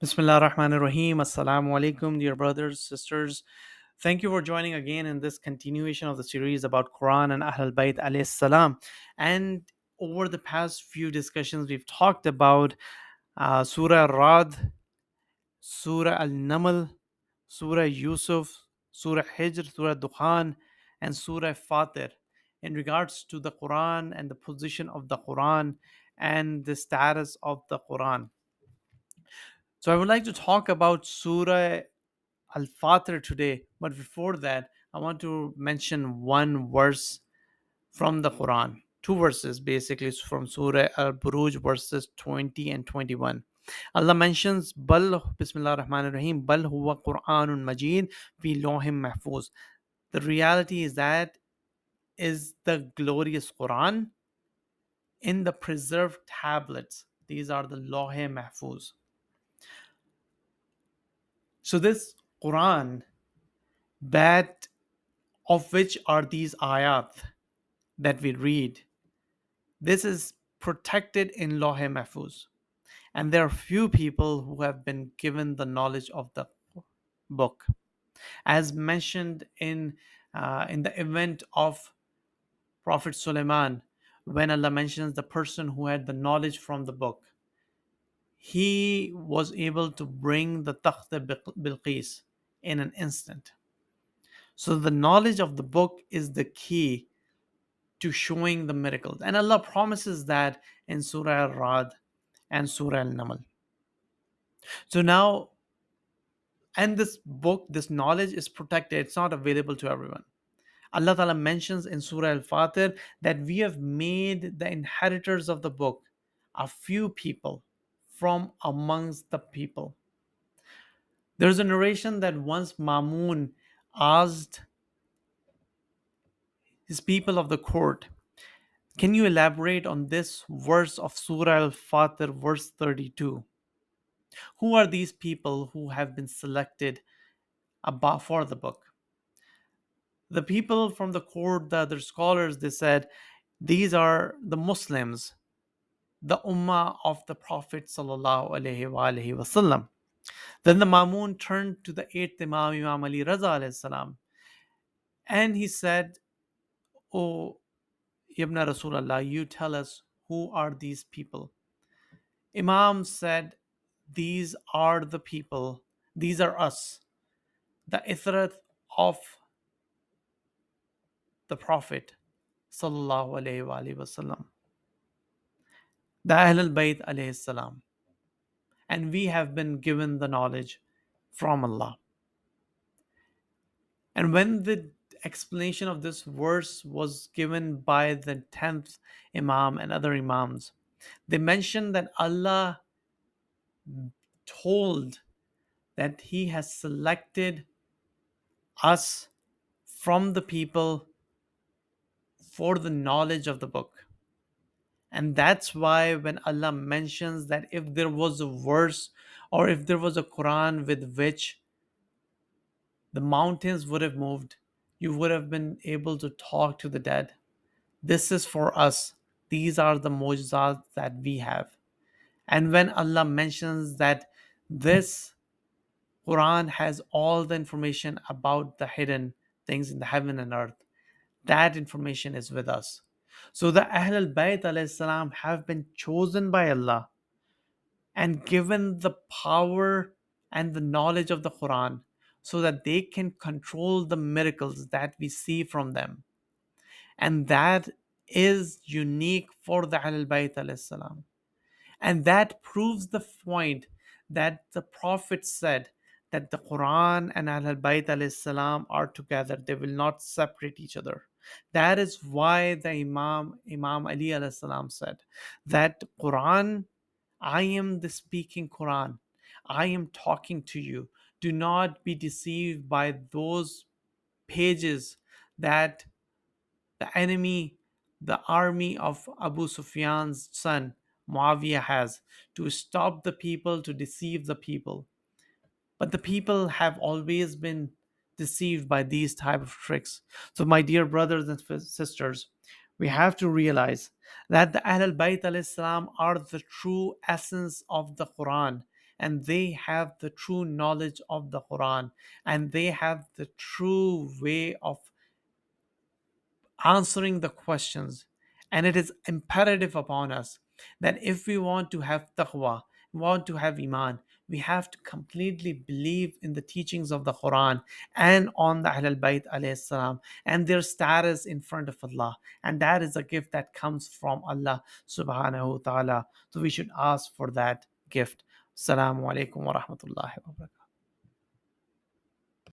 Bismillah ar-Rahman ar-Rahim. Assalamu alaikum, dear brothers, sisters. Thank you for joining again in this continuation of the series about Quran and Ahlul Bayt alayhi salam. And over the past few discussions, we've talked about Surah Rad, Surah Al-Naml, Surah Yusuf, Surah Hijr, Surah Dukhan, and Surah Fatir in regards to the Quran and the position of the Quran and the status of the Quran. So I would like to talk about Surah Al Fatir today, but before that, I want to mention one verse from the Quran. Two verses basically from Surah Al Buruj, verses 20 and 21. Allah mentions Bal Bismillah Rahman Rahim Bal Huwa Quranun Majid fi Lohim Mahfuz. The reality is that is the glorious Quran in the preserved tablets. These are the Lohe Mahfuz. So this Quran that of which are these ayat that we read. This is protected in Lohe Mahfuz. And there are few people who have been given the knowledge of the book. As mentioned in the event of Prophet Suleiman, when Allah mentions the person who had the knowledge from the book, he was able to bring the Takht Bilqis in an instant. So the knowledge of the book is the key to showing the miracles. And Allah promises that in Surah Al-Rad and Surah Al-Naml. So now, and this book, this knowledge is protected. It's not available to everyone. Allah Ta'ala mentions in Surah Al Fatir that we have made the inheritors of the book a few people from amongst the people. There's a narration that once Mamun asked his people of the court, can you elaborate on this verse of Surah Al Fatir, verse 32? Who are these people who have been selected for the book? The people from the court, the other scholars, they said these are the Muslims, the Ummah of the Prophet sallallahu alaihi wasallam. Then the Mamun turned to the eighth Imam, Imam Ali alayhi salam, and he said, "Oh, Ibn Rasulallah, you tell us who are these people." Imam said, "These are the people, these are us, the Ithrat of the Prophet sallallahu alaihi wasallam, the Ahlul Bayt as, and we have been given the knowledge from Allah." And when the explanation of this verse was given by the 10th Imam and other Imams, they mentioned that Allah told that He has selected us from the people for the knowledge of the book. And that's why when Allah mentions that if there was a verse or if there was a Quran with which the mountains would have moved, you would have been able to talk to the dead. This is for us. These are the mujizat that we have. And when Allah mentions that this Quran has all the information about the hidden things in the heaven and earth, that information is with us. So the Ahlul Bayt alayhi have been chosen by Allah and given the power and the knowledge of the Quran so that they can control the miracles that we see from them. And that is unique for the Ahlul Bayt alayhi. And that proves the point that the Prophet said that the Quran and Ahlul Bayt alayhi are together. They will not separate each other. That is why the Imam Ali alayhi said that Quran, I am the speaking Quran. I am talking to you. Do not be deceived by those pages that the enemy, the army of Abu Sufyan's son Muawiyah has to stop the people, to deceive the people. But the people have always been deceived by these type of tricks. So my dear brothers and sisters, we have to realize that the Ahlul Bayt al-Islam are the true essence of the Quran, and they have the true knowledge of the Quran, and they have the true way of answering the questions. And it is imperative upon us that if we want to have taqwa, want to have iman, we have to completely believe in the teachings of the Quran and on the Ahlul Bayt AS and their status in front of Allah. And that is a gift that comes from Allah subhanahu wa ta'ala. So we should ask for that gift. Assalamu alaikum wa rahmatullahi wa barakatuh.